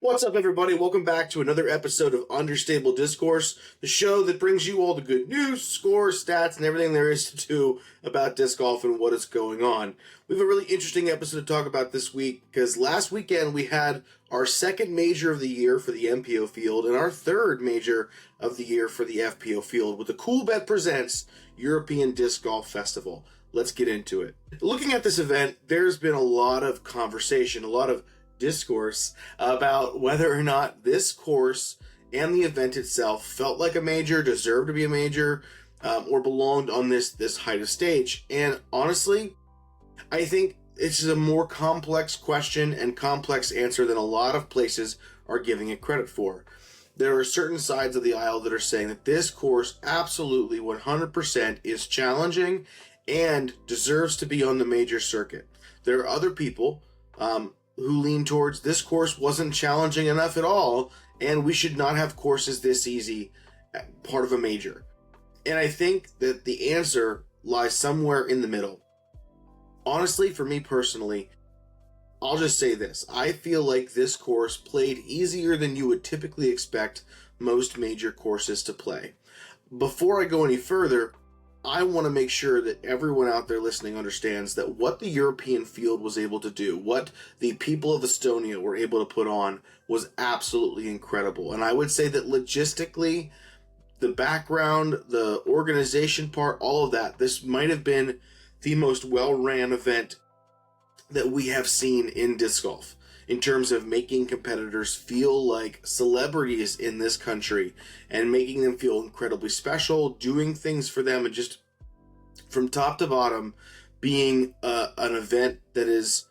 What's up, everybody? Welcome back to another episode of Understable Discourse, the show that brings you all the good news, scores, stats, and everything there is to do about disc golf and what is going on. We have a really interesting episode to talk about this week because last weekend we had our second major of the year for the MPO field and our third major of the year for the FPO field with the Cool Bet Presents European Disc Golf Festival. Let's get into it. Looking at this event, there's been a lot of conversation, a lot of discourse about whether or not this course and the event itself felt like a major, deserved to be a major, or belonged on this height of stage. And honestly, I think it's a more complex question and complex answer than a lot of places are giving it credit for. There are certain sides of the aisle that are saying that this course absolutely 100% is challenging and deserves to be on the major circuit. There are other people who lean towards this course wasn't challenging enough at all, and we should not have courses this easy part of a major. And I think that the answer lies somewhere in the middle. Honestly, for me personally, I'll just say this. I feel like this course played easier than you would typically expect most major courses to play. Before I go any further, I want to make sure that everyone out there listening understands that what the European field was able to do, what the people of Estonia were able to put on, was absolutely incredible. And I would say that logistically, the background, the organization part, all of that, this might have been the most well-ran event that we have seen in disc golf in terms of making competitors feel like celebrities in this country and making them feel incredibly special, doing things for them, and just from top to bottom being an event that is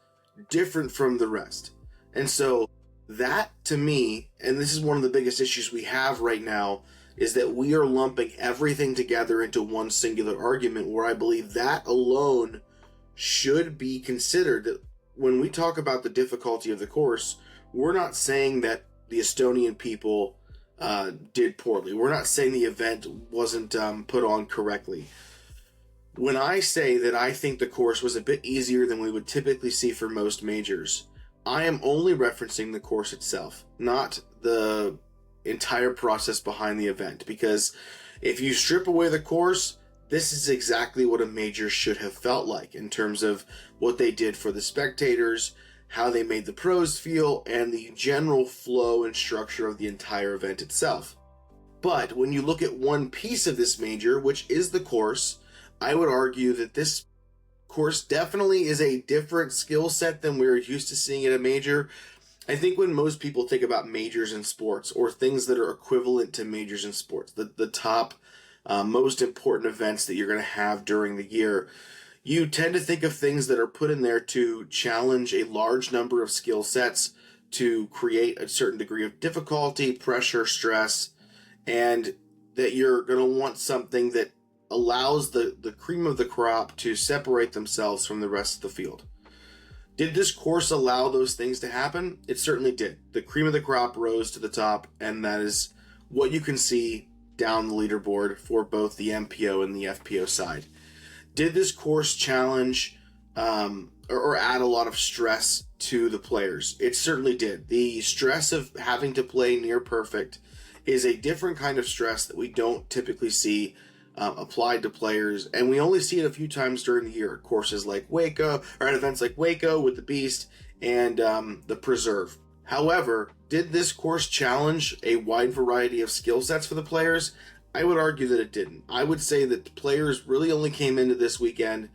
different from the rest. And so that, to me, and this is one of the biggest issues we have right now, is that we are lumping everything together into one singular argument, where I believe that alone should be considered. That when we talk about the difficulty of the course, we're not saying that the Estonian people did poorly. We're not saying the event wasn't put on correctly. When I say that I think the course was a bit easier than we would typically see for most majors, I am only referencing the course itself, not the entire process behind the event. Because if you strip away the course, this is exactly what a major should have felt like in terms of what they did for the spectators, how they made the pros feel, and the general flow and structure of the entire event itself. But when you look at one piece of this major, which is the course, I would argue that this course definitely is a different skill set than we're used to seeing at a major. I think when most people think about majors in sports, or things that are equivalent to majors in sports, the top most important events that you're going to have during the year, you tend to think of things that are put in there to challenge a large number of skill sets, to create a certain degree of difficulty, pressure, stress, and that you're going to want something that allows the cream of the crop to separate themselves from the rest of the field. Did this course allow those things to happen? It certainly did. The cream of the crop rose to the top, and that is what you can see down the leaderboard for both the MPO and the FPO side. Did this course challenge or add a lot of stress to the players? It certainly did. The stress of having to play near perfect is a different kind of stress that we don't typically see applied to players, and we only see it a few times during the year at courses like Waco, or at events like Waco with the Beast and the Preserve. However, did this course challenge a wide variety of skill sets for the players? I would argue that it didn't. I would say that the players really only came into this weekend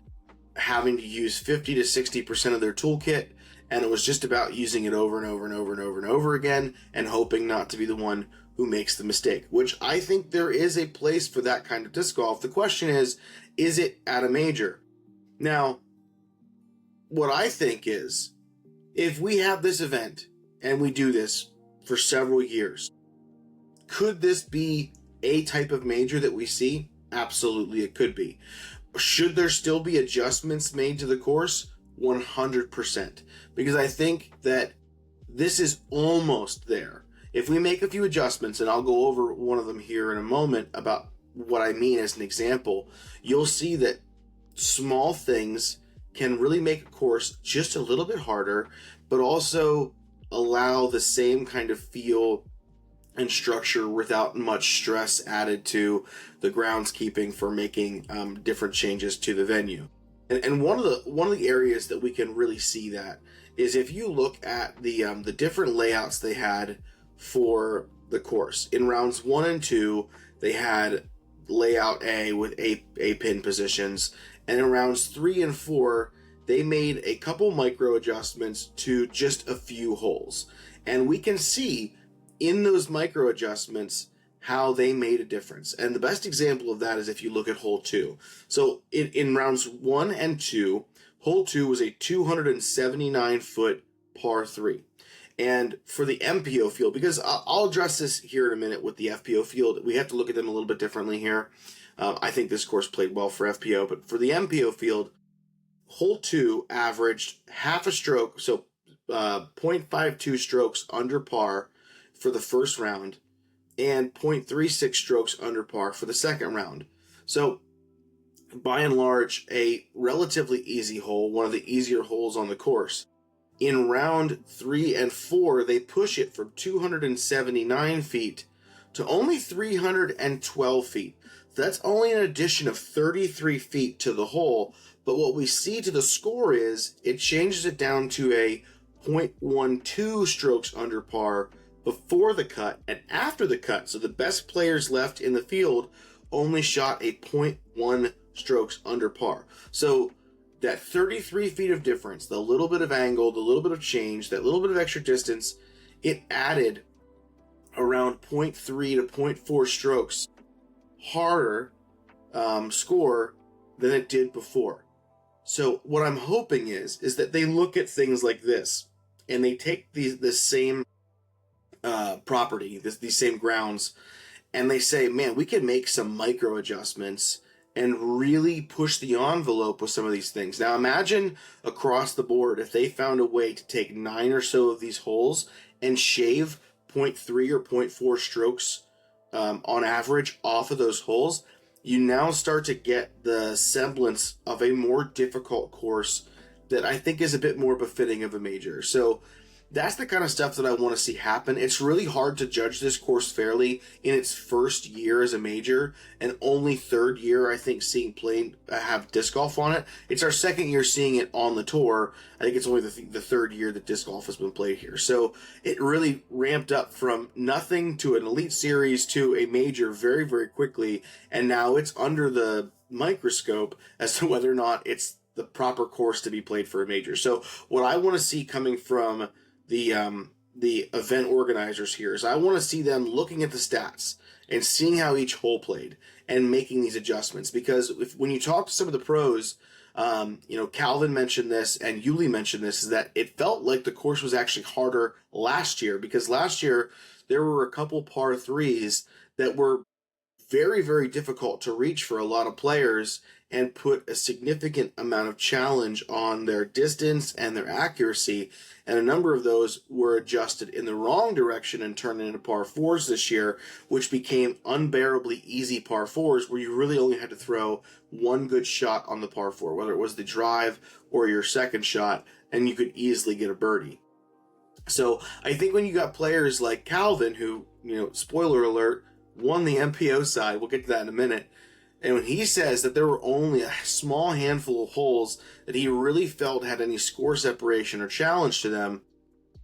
having to use 50 to 60% of their toolkit, and it was just about using it over and over and over and over and over again, and hoping not to be the one who makes the mistake, which I think there is a place for that kind of disc golf. The question is it at a major? Now, what I think is, if we have this event and we do this for several years, could this be a type of major that we see? Absolutely, it could be. Should there still be adjustments made to the course? 100%. Because I think that this is almost there. If we make a few adjustments, and I'll go over one of them here in a moment about what I mean as an example, you'll see that small things can really make a course just a little bit harder, but also allow the same kind of feel and structure without much stress added to the groundskeeping for making different changes to the venue. And one of the areas that we can really see that is if you look at the different layouts they had for the course. In rounds 1 and 2, they had layout A with a pin positions, and in rounds 3 and 4, they made a couple micro adjustments to just a few holes. And we can see in those micro adjustments how they made a difference. And the best example of that is if you look at hole 2. So in rounds 1 and 2, hole 2 was a 279-foot par 3. And for the MPO field, because I'll address this here in a minute with the FPO field, we have to look at them a little bit differently here. I think this course played well for FPO, but for the MPO field, hole 2 averaged half a stroke, so 0.52 strokes under par for the first round, and 0.36 strokes under par for the second round. So, by and large, a relatively easy hole, one of the easier holes on the course. In round 3 and 4, they push it from 279 feet to only 312 feet. That's only an addition of 33 feet to the hole, but what we see to the score is it changes it down to a 0.12 strokes under par before the cut and after the cut. So the best players left in the field only shot a 0.1 strokes under par. So that 33 feet of difference, the little bit of angle, the little bit of change, that little bit of extra distance, it added around 0.3 to 0.4 strokes harder score than it did before. So what I'm hoping is that they look at things like this and they take this same property, these same grounds, and they say, man, we can make some micro adjustments and really push the envelope with some of these things. Now imagine across the board if they found a way to take 9 or so of these holes and shave 0.3 or 0.4 strokes on average off of those holes. You now start to get the semblance of a more difficult course that I think is a bit more befitting of a major. So that's the kind of stuff that I want to see happen. It's really hard to judge this course fairly in its first year as a major, and only third year, I think, seeing play have disc golf on it. It's our second year seeing it on the tour. I think it's only the third year that disc golf has been played here. So it really ramped up from nothing to an elite series to a major very, very quickly, and now it's under the microscope as to whether or not it's the proper course to be played for a major. So what I want to see coming from the event organizers here is I want to see them looking at the stats and seeing how each hole played and making these adjustments, because when you talk to some of the pros, Calvin mentioned this and Yuli mentioned this, is that it felt like the course was actually harder last year, because last year there were a couple par threes that were very, very difficult to reach for a lot of players and put a significant amount of challenge on their distance and their accuracy. And a number of those were adjusted in the wrong direction and turned into par fours this year, which became unbearably easy par fours where you really only had to throw one good shot on the par four, whether it was the drive or your second shot, and you could easily get a birdie. So I think when you got players like Calvin, who, spoiler alert, won the MPO side, we'll get to that in a minute, and when he says that there were only a small handful of holes that he really felt had any score separation or challenge to them,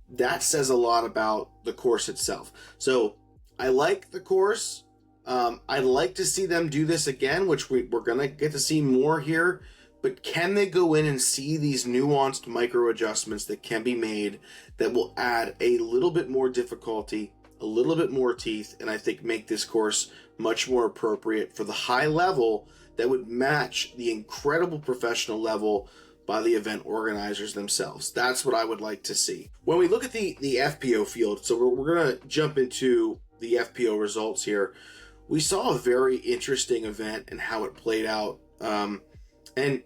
that says a lot about the course itself. So I like the course. I'd like to see them do this again, which we're going to get to see more here. But can they go in and see these nuanced micro adjustments that can be made that will add a little bit more difficulty, a little bit more teeth, and I think make this course much more appropriate for the high level that would match the incredible professional level by the event organizers themselves. That's what I would like to see. When we look at the FPO field, so we're going to jump into the FPO results here. We saw a very interesting event and how it played out. And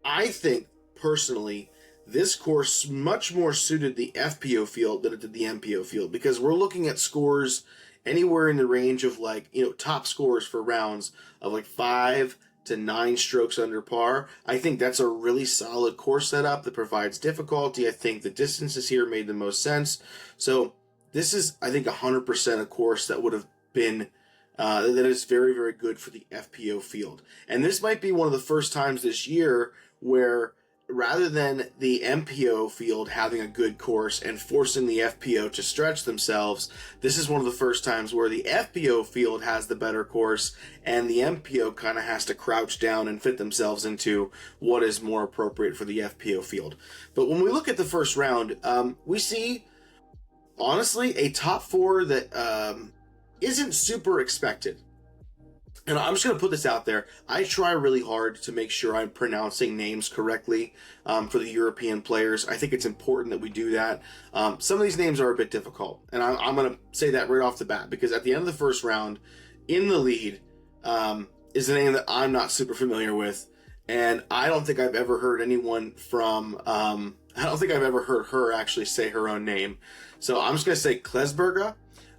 I think, personally, this course much more suited the FPO field than it did the MPO field, because we're looking at scores anywhere in the range of top scores for rounds of 5, to 9 strokes under par. I think that's a really solid course setup that provides difficulty. I think the distances here made the most sense. So this is, I think, 100% a course that would have been that is very, very good for the FPO field. And this might be one of the first times this year where rather than the MPO field having a good course and forcing the FPO to stretch themselves, this is one of the first times where the FPO field has the better course and the MPO kind of has to crouch down and fit themselves into what is more appropriate for the FPO field. But when we look at the first round, we see, honestly, a top 4 that isn't super expected. And I'm just going to put this out there. I try really hard to make sure I'm pronouncing names correctly for the European players. I think it's important that we do that. Some of these names are a bit difficult. And I'm going to say that right off the bat, because at the end of the first round, in the lead, is a name that I'm not super familiar with. And I don't think I've ever heard anyone from... I don't think I've ever heard her actually say her own name. So I'm just going to say Klesberga.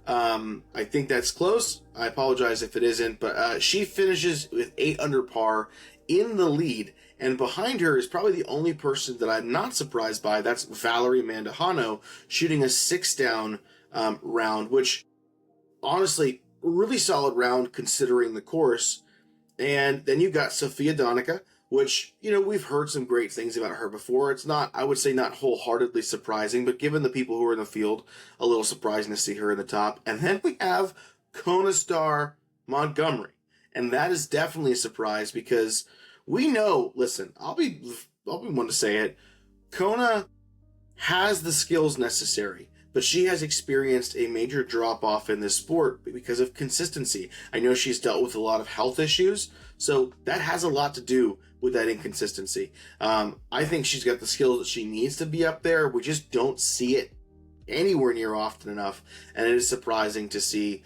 I think that's close. I apologize if it isn't, but she finishes with 8 under par in the lead, and behind her is probably the only person that I'm not surprised by. That's Valerie Mandujano shooting a 6 down round, which honestly, really solid round considering the course. And then you've got Sofia Donica, which, you know, we've heard some great things about her before. It's not, I would say, not wholeheartedly surprising, but given the people who are in the field, a little surprising to see her in the top. And then we have Kona star Montgomery. And that is definitely a surprise because we know, listen, I'll be one to say it, Kona has the skills necessary, but she has experienced a major drop-off in this sport because of consistency. I know she's dealt with a lot of health issues, so that has a lot to do with that inconsistency. I think she's got the skills that she needs to be up there. We just don't see it anywhere near often enough, and it is surprising to see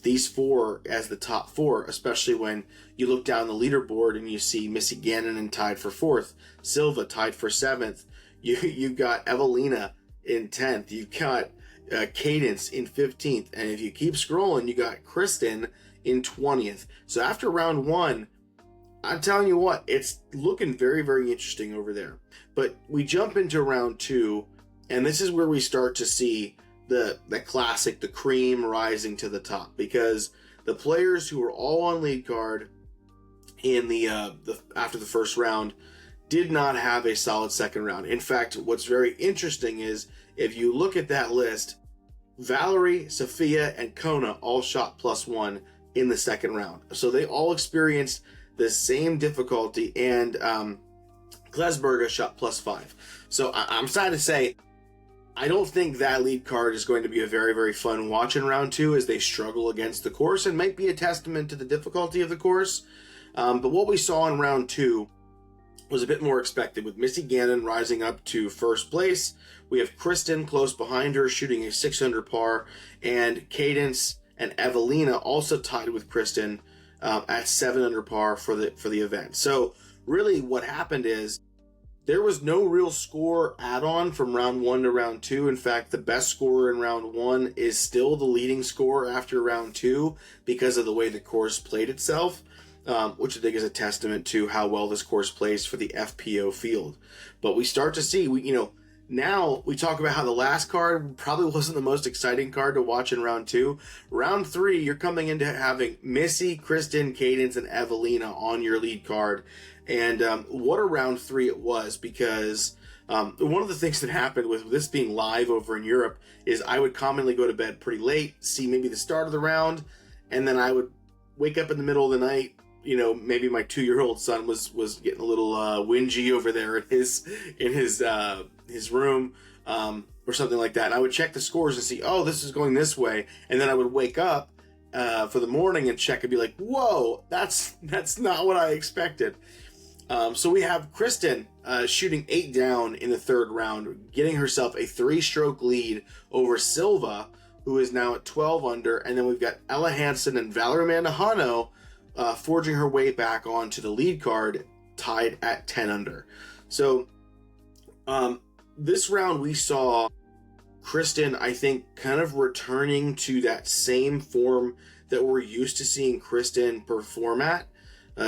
these 4 as the top 4, especially when you look down the leaderboard and you see Missy Gannon tied for 4th, Silva tied for 7th, you've got Evelina in 10th, you've got Cadence in 15th, and if you keep scrolling, you got Kristen in 20th. So after round 1, I'm telling you what, it's looking very, very interesting over there. But we jump into round 2, and this is where we start to see the classic, the cream rising to the top, because the players who were all on lead card in the after the first round did not have a solid second round. In fact, what's very interesting is if you look at that list, Valerie, Sophia, and Kona all shot +1 in the second round. So they all experienced the same difficulty, and Klesberga shot +5. So I'm sad to say, I don't think that lead card is going to be a very, very fun watch in round 2 as they struggle against the course, and might be a testament to the difficulty of the course. But what we saw in round 2 was a bit more expected, with Missy Gannon rising up to first place. We have Kristen close behind her shooting a 6 under par, and Cadence and Evelina also tied with Kristen at 7 under par for the event. So really what happened is there was no real score add-on from round 1 to round 2. In fact, the best scorer in round 1 is still the leading scorer after round 2 because of the way the course played itself. Which I think is a testament to how well this course plays for the FPO field. But we start to see, now we talk about how the last card probably wasn't the most exciting card to watch in round 2. Round 3, you're coming into having Missy, Kristen, Cadence, and Evelina on your lead card. And what a round 3 it was, because one of the things that happened with this being live over in Europe is I would commonly go to bed pretty late, see maybe the start of the round, and then I would wake up in the middle of the night. Maybe my 2-year-old son was getting a little whingy over there in his room or something like that. And I would check the scores and see, oh, this is going this way. And then I would wake up for the morning and check and be like, whoa, that's not what I expected. So we have Kristen shooting 8 down in the third round, getting herself a 3-stroke lead over Silva, who is now at 12 under. And then we've got Ella Hansen and Valerie Mandujano forging her way back onto the lead card, tied at 10 under. So this round we saw Kristen, I think, kind of returning to that same form that we're used to seeing Kristen perform at.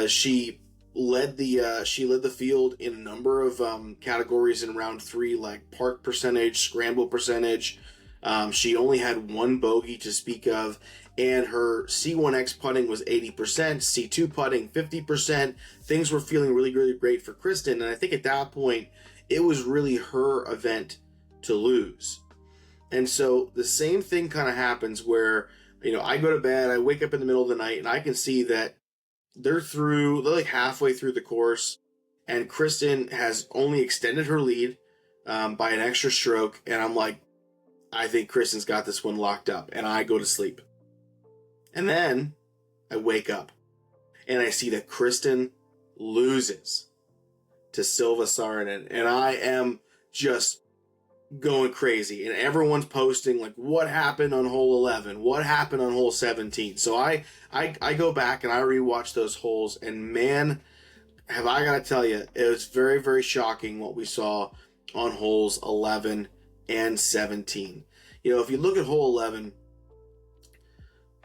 She led the field in a number of categories in round 3, like park percentage, scramble percentage. She only had one bogey to speak of, and her C1X putting was 80%, C2 putting 50%. Things were feeling really, really great for Kristen, and I think at that point, it was really her event to lose. And so the same thing kind of happens where, I go to bed, I wake up in the middle of the night, and I can see that they're like halfway through the course, and Kristen has only extended her lead by an extra stroke, and I'm like, I think Kristen's got this one locked up, and I go to sleep. And then I wake up, and I see that Kristen loses to Silva Saarinen, and I am just going crazy, and everyone's posting like, what happened on hole 11, what happened on hole 17. So I go back and I rewatch those holes, and man, have I got to tell you, it was very, very shocking what we saw on holes 11 and 17. If you look at hole 11,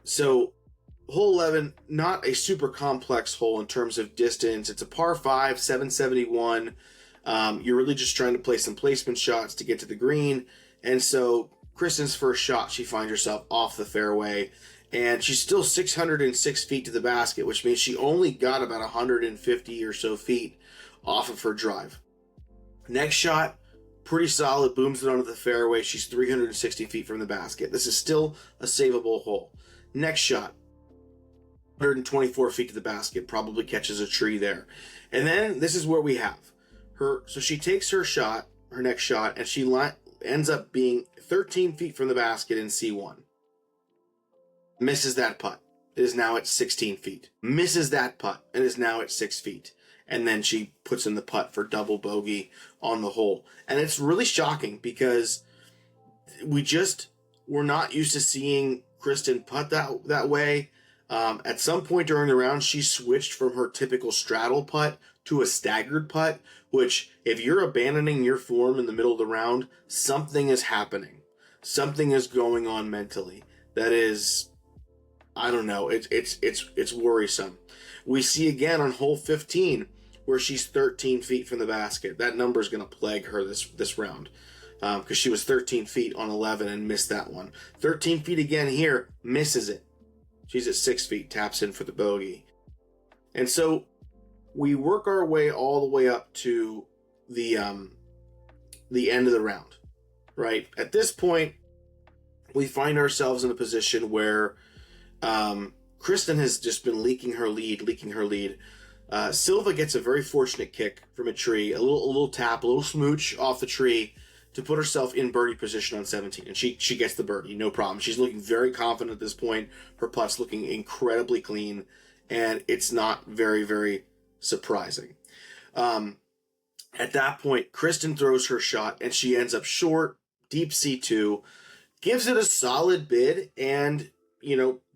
so hole 11, not a super complex hole in terms of distance. It's a par 5, 771. You're really just trying to play some placement shots to get to the green. And so Kristen's first shot, she finds herself off the fairway, and she's still 606 feet to the basket, which means she only got about 150 or so feet off of her drive. Next shot, pretty solid, booms it onto the fairway. She's 360 feet from the basket. This is still a savable hole. Next shot, 124 feet to the basket, probably catches a tree there. And then this is where we have her. So she takes her next shot, and she ends up being 13 feet from the basket in C1. Misses that putt. It is now at 16 feet. Misses that putt. It is now at 6 feet. And then she puts in the putt for double bogey on the hole. And it's really shocking because we're not used to seeing Kristen putt that way. At some point during the round, she switched from her typical straddle putt to a staggered putt, which, if you're abandoning your form in the middle of the round, something is happening. Something is going on mentally. That is, I don't know, it's worrisome. We see again on hole 15 where she's 13 feet from the basket. That number is going to plague her this round because she was 13 feet on 11 and missed that one. 13 feet again here, misses it. She's at 6 feet, taps in for the bogey. And so we work our way all the way up to the end of the round, right? At this point, we find ourselves in a position where Kristen has just been leaking her lead. Silva gets a very fortunate kick from a tree, a little tap, a little smooch off the tree to put herself in birdie position on 17, and she gets the birdie, no problem. She's looking very confident at this point. Her putt's looking incredibly clean, and it's not very, very surprising. At that point, Kristen throws her shot, and she ends up short, deep C2, gives it a solid bid, and,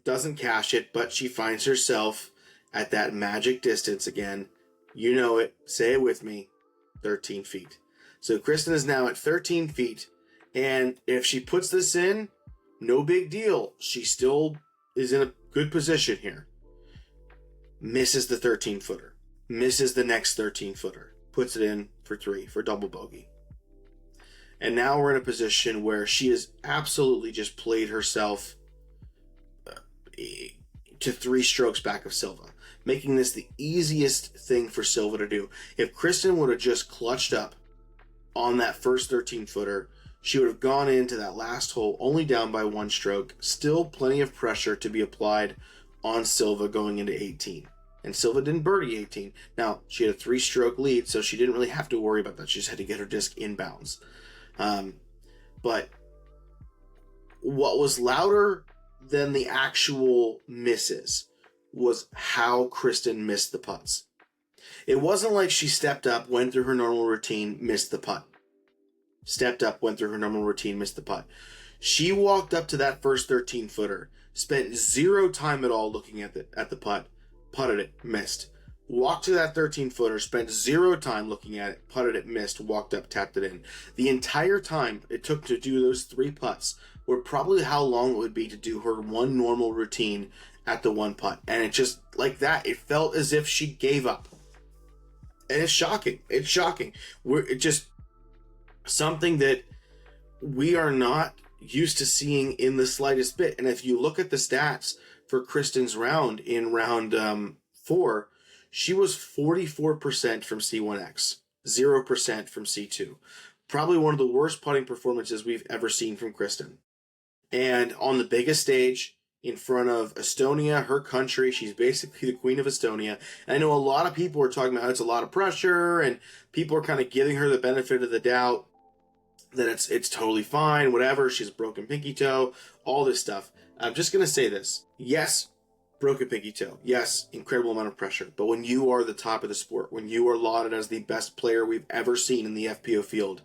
doesn't cash it, but she finds herself at that magic distance again. You know it. Say it with me. 13 feet. So Kristen is now at 13 feet, and if she puts this in, no big deal. She still is in a good position here. Misses the 13-footer. Misses the next 13-footer. Puts it in for 3 for double bogey. And now we're in a position where she has absolutely just played herself to 3 strokes back of Silva, making this the easiest thing for Silva to do. If Kristen would have just clutched up on that first 13-footer, she would have gone into that last hole only down by 1 stroke. Still plenty of pressure to be applied on Silva going into 18. And Silva didn't birdie 18. Now, she had a 3-stroke lead, so she didn't really have to worry about that. She just had to get her disc inbounds. But what was louder than the actual misses was how Kristen missed the putts. It wasn't like she stepped up, went through her normal routine, missed the putt. Stepped up, went through her normal routine, missed the putt. She walked up to that first 13-footer, spent 0 time at all looking at the putt, putted it, missed. Walked to that 13-footer, spent 0 time looking at it, putted it, missed, walked up, tapped it in. The entire time it took to do those 3 putts were probably how long it would be to do her one normal routine at the one putt. And it just, like that, it felt as if she gave up. And it's shocking. It's shocking. It's just something that we are not used to seeing in the slightest bit. And if you look at the stats for Kristen's round in round 4, she was 44% from C1X, 0% from C2. Probably one of the worst putting performances we've ever seen from Kristen. And on the biggest stage, in front of Estonia, her country, she's basically the queen of Estonia. And I know a lot of people are talking about how it's a lot of pressure, and people are kind of giving her the benefit of the doubt that it's totally fine, whatever. She's a broken pinky toe, all this stuff. I'm just going to say this. Yes, broken pinky toe. Yes, incredible amount of pressure. But when you are the top of the sport, when you are lauded as the best player we've ever seen in the FPO field,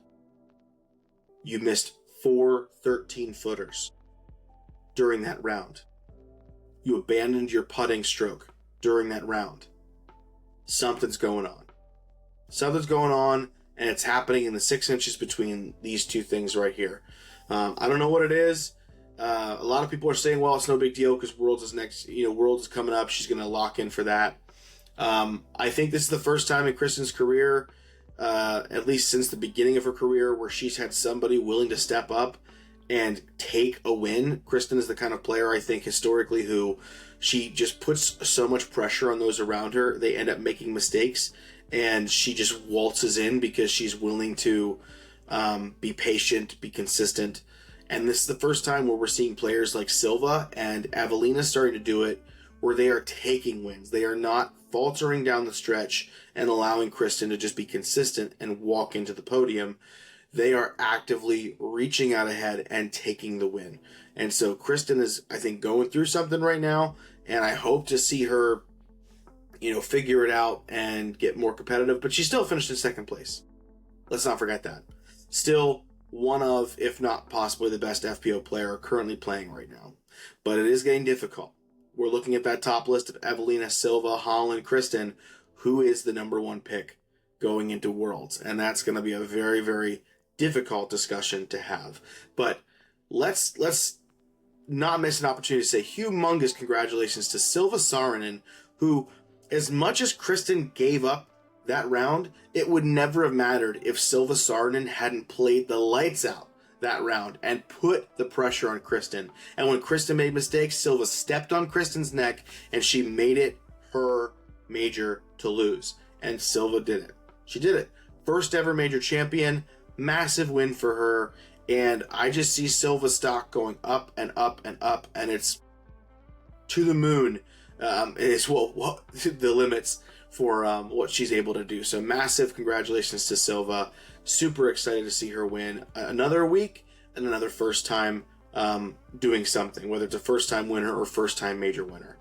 you missed 4 13-footers during that round. You abandoned your putting stroke during that round. Something's going on. Something's going on, and it's happening in the 6 inches between these two things right here. I don't know what it is. A lot of people are saying, well, it's no big deal because Worlds is next. Worlds is coming up. She's going to lock in for that. I think this is the first time in Kristen's career, at least since the beginning of her career, where she's had somebody willing to step up and take a win. Kristen is the kind of player, I think, historically, who she just puts so much pressure on those around her. They end up making mistakes, and she just waltzes in because she's willing to be patient, be consistent. And this is the first time where we're seeing players like Silva and Evelina starting to do it, where they are taking wins. They are not faltering down the stretch and allowing Kristen to just be consistent and walk into the podium. They are actively reaching out ahead and taking the win. And so Kristen is, I think, going through something right now, and I hope to see her, figure it out and get more competitive. But she still finished in second place. Let's not forget that. Still one of, if not possibly the best FPO player currently playing right now. But it is getting difficult. We're looking at that top list of Evelina, Silva, Holland, Kristen. Who is the number one pick going into Worlds? And that's going to be a very, very difficult discussion to have. But let's not miss an opportunity to say humongous congratulations to Silva Saarinen, who, as much as Kristen gave up that round, it would never have mattered if Silva Saarinen hadn't played the lights out that round and put the pressure on Kristen. And when Kristen made mistakes, Silva stepped on Kristen's neck, and she made it her major to lose. And Silva did it. She did it. First ever major champion, massive win for her. And I just see Silva's stock going up and up and up, and it's to the moon. It's what the limits for what she's able to do. So massive congratulations to Silva. Super excited to see her win another week and another first time doing something, whether it's a first time winner or first time major winner.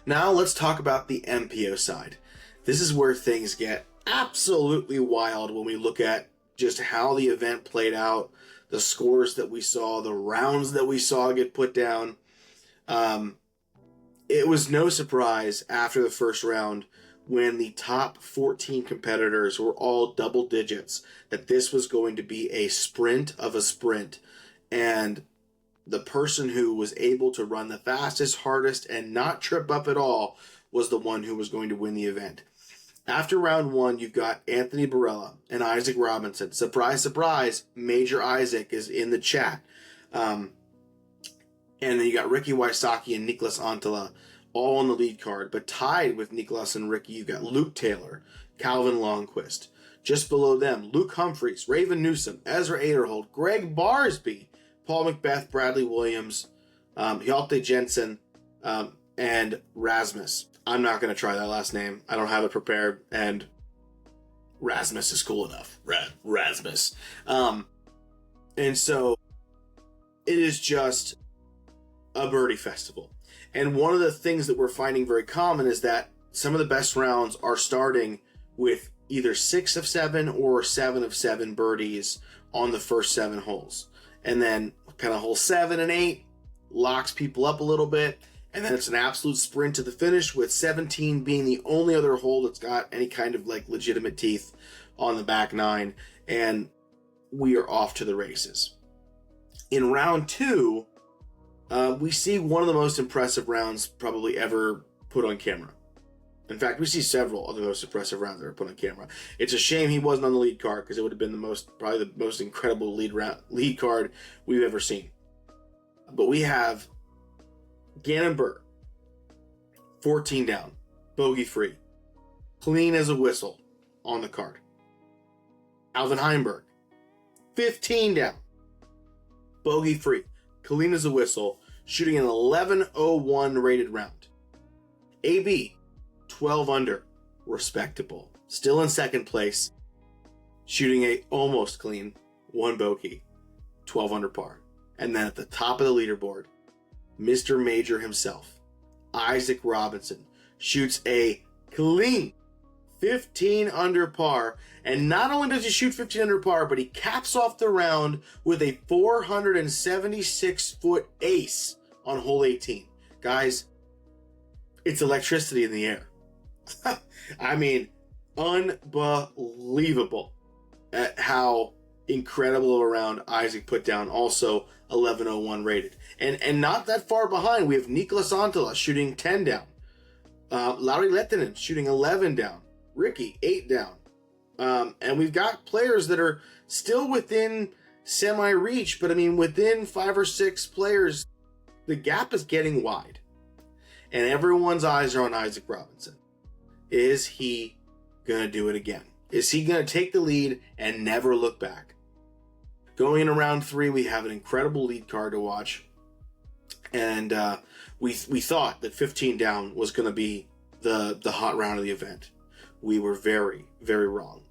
Now let's talk about the MPO side. This is where things get absolutely wild when we look at just how the event played out, the scores that we saw, the rounds that we saw get put down. It was no surprise after the first round, when the top 14 competitors were all double digits, that this was going to be a sprint of a sprint. And the person who was able to run the fastest, hardest, and not trip up at all was the one who was going to win the event. After round 1, you've got Anthony Barella and Isaac Robinson. Surprise, surprise, Major Isaac is in the chat. And then you got Ricky Wysocki and Nicholas Antala all on the lead card. But tied with Nicholas and Ricky, you've got Luke Taylor, Calvin Longquist. Just below them, Luke Humphreys, Raven Newsom, Ezra Aderhold, Greg Barsby, Paul Macbeth, Bradley Williams, Hjalte Jensen, and Rasmus. I'm not going to try that last name. I don't have it prepared, and Rasmus is cool enough. Rasmus. And so it is just a birdie festival. And one of the things that we're finding very common is that some of the best rounds are starting with either 6 of 7 or 7 of 7 birdies on the first 7 holes. And then kind of hole 7 and 8 locks people up a little bit. And then it's an absolute sprint to the finish, with 17 being the only other hole that's got any kind of like legitimate teeth on the back 9. And we are off to the races. In round 2, We see one of the most impressive rounds probably ever put on camera. In fact, we see several of the most impressive rounds that are put on camera. It's a shame he wasn't on the lead card, because it would have been probably the most incredible lead card we've ever seen. But we have Gannon Buhr, 14 down, bogey free, clean as a whistle on the card. Alvin Heimberg, 15 down, bogey free, clean as a whistle, shooting an 11.01 rated round. AB, 12 under, respectable, still in second place, shooting a almost clean 1 bogey, 12 under par. And then at the top of the leaderboard, Mr. Major himself, Isaac Robinson, shoots a clean 15 under par. And not only does he shoot 15 under par, but he caps off the round with a 476-foot ace on hole 18. Guys, it's electricity in the air. I mean, unbelievable at how incredible a round Isaac put down. Also 11.01 rated. And not that far behind, we have Niklas Antila shooting 10 down. Lauri Lehtinen shooting 11 down. Ricky, 8 down. And we've got players that are still within semi-reach, but I mean, within 5 or 6 players, the gap is getting wide. And everyone's eyes are on Isaac Robinson. Is he going to do it again? Is he going to take the lead and never look back? Going into round 3, we have an incredible lead card to watch. And we thought that 15 down was going to be the hot round of the event. We were very, very wrong.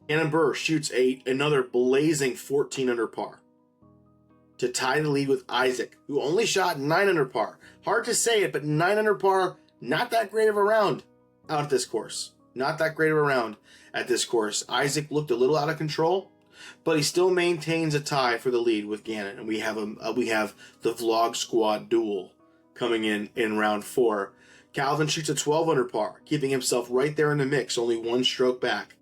Gannon Buhr shoots another blazing 14 under par to tie the lead with Isaac, who only shot 9 under par. Hard to say it, but 9 under par, not that great of a round out at this course. Not that great of a round at this course. Isaac looked a little out of control, but he still maintains a tie for the lead with Gannon. And we have the Vlog Squad duel coming in round 4. Calvin shoots a 12 under par, keeping himself right there in the mix, only 1 stroke back.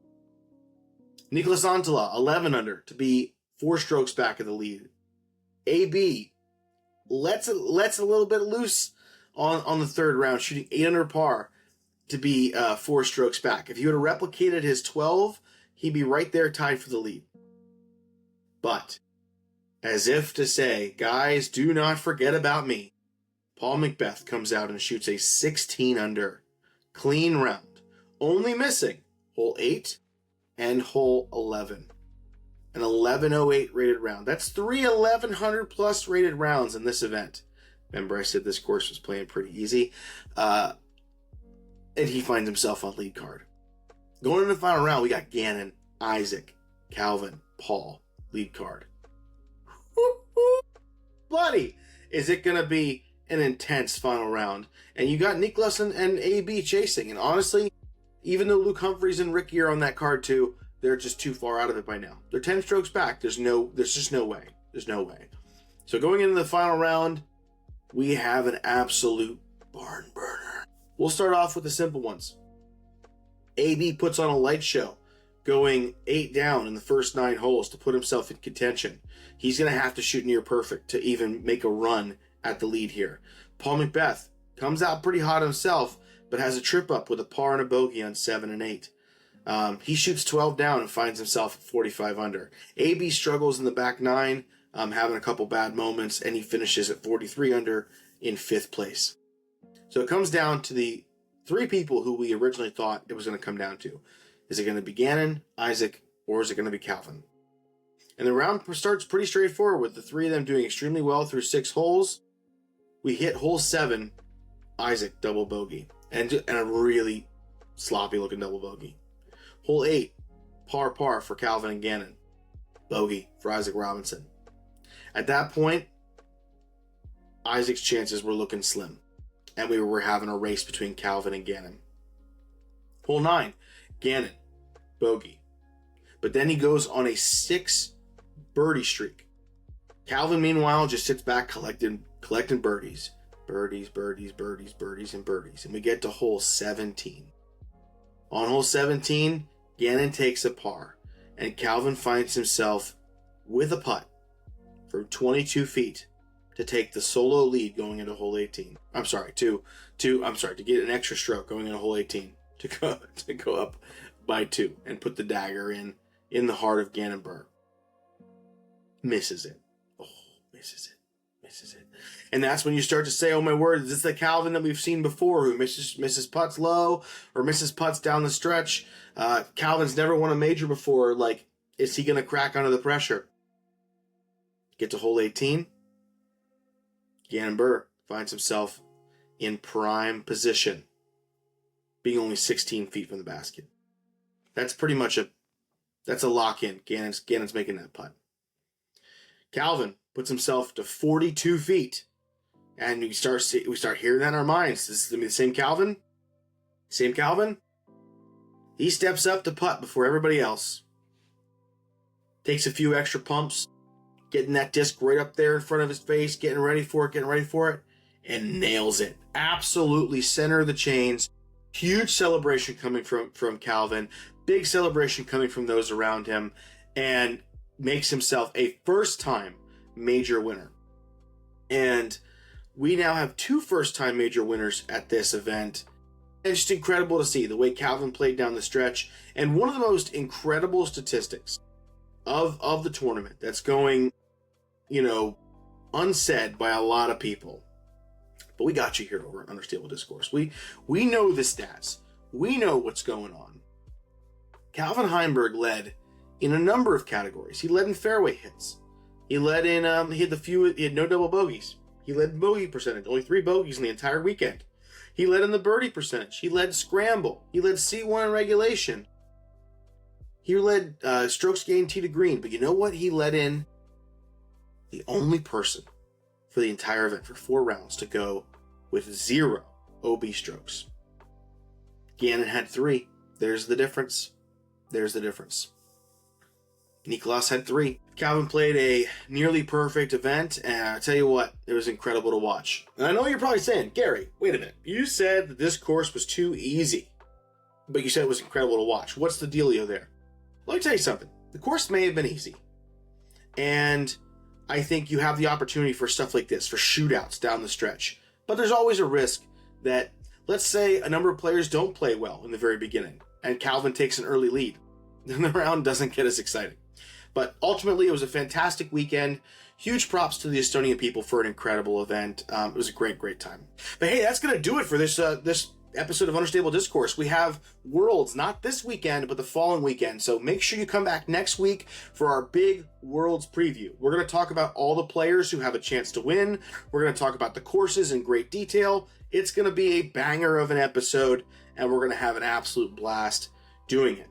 Niklas Antila, 11 under, to be 4 strokes back of the lead. AB lets a little bit loose on the third round, shooting 8 under par to be 4 strokes back. If you would have replicated his 12, he'd be right there tied for the lead. But, as if to say, guys, do not forget about me, Paul McBeth comes out and shoots a 16 under, clean round, only missing hole 8 and hole 11. An 11.08 rated round. That's 3 1100 plus rated rounds in this event. Remember, I said this course was playing pretty easy. And he finds himself on lead card. Going into the final round, we got Gannon, Isaac, Calvin, Paul, lead card. Buddy, is it going to be an intense final round? And you got Niklas and AB chasing. And honestly, even though Luke Humphreys and Ricky are on that card too, they're just too far out of it by now. They're 10 strokes back. There's just no way. There's no way. So going into the final round, we have an absolute barn burner. We'll start off with the simple ones. AB puts on a light show, going 8 down in the first 9 holes to put himself in contention. He's going to have to shoot near perfect to even make a run at the lead here. Paul McBeth comes out pretty hot himself, but has a trip up with a par and a bogey on 7 and 8. He shoots 12 down and finds himself at 45 under. AB struggles in the back 9, having a couple bad moments, and he finishes at 43 under in 5th place. So it comes down to the 3 people who we originally thought it was going to come down to. Is it going to be Gannon, Isaac, or is it going to be Calvin? And the round starts pretty straightforward with the 3 of them doing extremely well through 6 holes. We hit hole 7, Isaac double bogey, and a really sloppy looking double bogey. Hole 8, par for Calvin and Gannon. Bogey for Isaac Robinson. At that point, Isaac's chances were looking slim, and we were having a race between Calvin and Gannon. Hole 9, Gannon, bogey. But then he goes on a 6 birdie streak. Calvin, meanwhile, just sits back collecting birdies. Birdies, and birdies. And we get to hole 17. On hole 17, Gannon takes a par, and Calvin finds himself with a putt from 22 feet to to take the solo lead going into hole 18. To get an extra stroke going into hole 18 to go up by 2 and put the dagger in the heart of Gannon Buhr. Misses it. Oh, misses it. And that's when you start to say, oh my word, is this the Calvin that we've seen before who misses putts low or misses putts down the stretch? Calvin's never won a major before. Like, is he going to crack under the pressure? Get to hole 18. Gannon Buhr finds himself in prime position, being only 16 feet from the basket. That's pretty much that's a lock-in. Gannon's making that putt. Calvin puts himself to 42 feet. And we start hearing that in our minds. This is going to be the same Calvin? Same Calvin? He steps up to putt before everybody else. Takes a few extra pumps. Getting that disc right up there in front of his face. Getting ready for it. And nails it. Absolutely center of the chains. Huge celebration coming from Calvin. Big celebration coming from those around him. And makes himself a first-time major winner. And we now have 2 first-time major winners at this event. It's just incredible to see the way Calvin played down the stretch. And one of the most incredible statistics of the tournament that's going, unsaid by a lot of people. But we got you here over at Understable Discourse. We know the stats. We know what's going on. Calvin Heimburg led in a number of categories. He led in fairway hits. He led in, he had no double bogeys. He led in bogey percentage, only 3 bogeys in the entire weekend. He led in the birdie percentage. He led scramble. He led C1 in regulation. He led strokes gained tee to green. But you know what? He led in the only person for the entire event for 4 rounds to go with 0 OB strokes. Gannon had 3. There's the difference. Nicolas had 3. Calvin played a nearly perfect event, and I tell you what, it was incredible to watch. And I know you're probably saying, Gary, wait a minute. You said that this course was too easy, but you said it was incredible to watch. What's the dealio there? Let me tell you something. The course may have been easy, and I think you have the opportunity for stuff like this, for shootouts down the stretch. But there's always a risk that, let's say, a number of players don't play well in the very beginning, and Calvin takes an early lead. Then the round doesn't get as exciting. But ultimately, it was a fantastic weekend. Huge props to the Estonian people for an incredible event. It was a great, great time. But hey, that's going to do it for this episode of Understable Discourse. We have Worlds, not this weekend, but the following weekend. So make sure you come back next week for our big Worlds preview. We're going to talk about all the players who have a chance to win. We're going to talk about the courses in great detail. It's going to be a banger of an episode, and we're going to have an absolute blast doing it.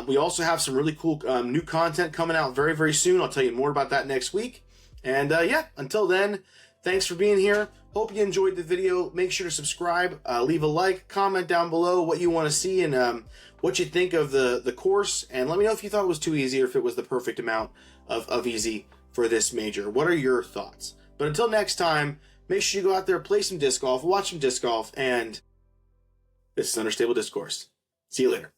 We also have some really cool new content coming out very, very soon. I'll tell you more about that next week. And until then, thanks for being here. Hope you enjoyed the video. Make sure to subscribe, leave a like, comment down below what you want to see and what you think of the course. And let me know if you thought it was too easy or if it was the perfect amount of easy for this major. What are your thoughts? But until next time, make sure you go out there, play some disc golf, watch some disc golf, and this is Understable Discourse. See you later.